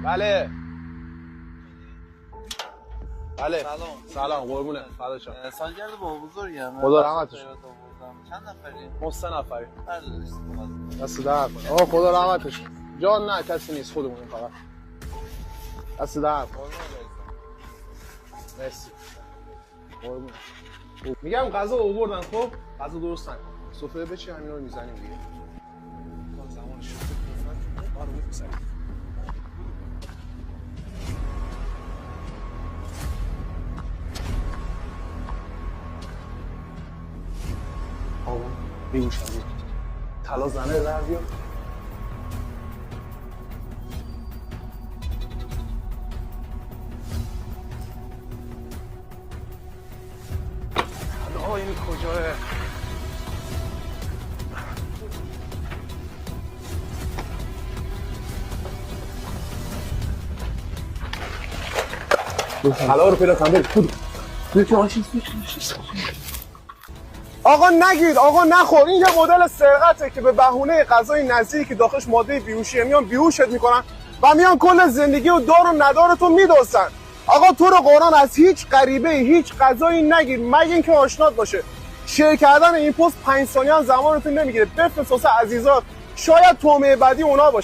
بله بله سلام قربونه فدا شم. سالگرد با بزرگم. خدا رحمتش چند نفری؟ ما 3 نفریم. دست در کنه. آقا خدا رحمتش. جان نه کسی نیست خودمونیم فقط. دست در کنه. مرسی. قربونه. میگم غذا آوردن خب غذا درست نکن. سفره بچی همینا رو میزنیم دیگه. زمانش شد. آره می‌ذاریم. آقا بیوشم طلا زنه در بیا طلا این کجاه طلا رو پیدا کنم برید آقا نگیر آقا نخور این یه مدل سرقته که به بهونه غذای نظیری که داخلش ماده بیهوشیه میان بیهوشت میکنن و میان کل زندگی و دار و ندارتو میدوزن. آقا تو رو قرآن از هیچ غریبه هیچ غذایی نگیر مگه اینکه آشنات باشه. شیر کردن این پست 5 ثانیه هم زمانتون نمیگیره. بفرست واسه عزیزات شاید تومه بعدی اونا باشه.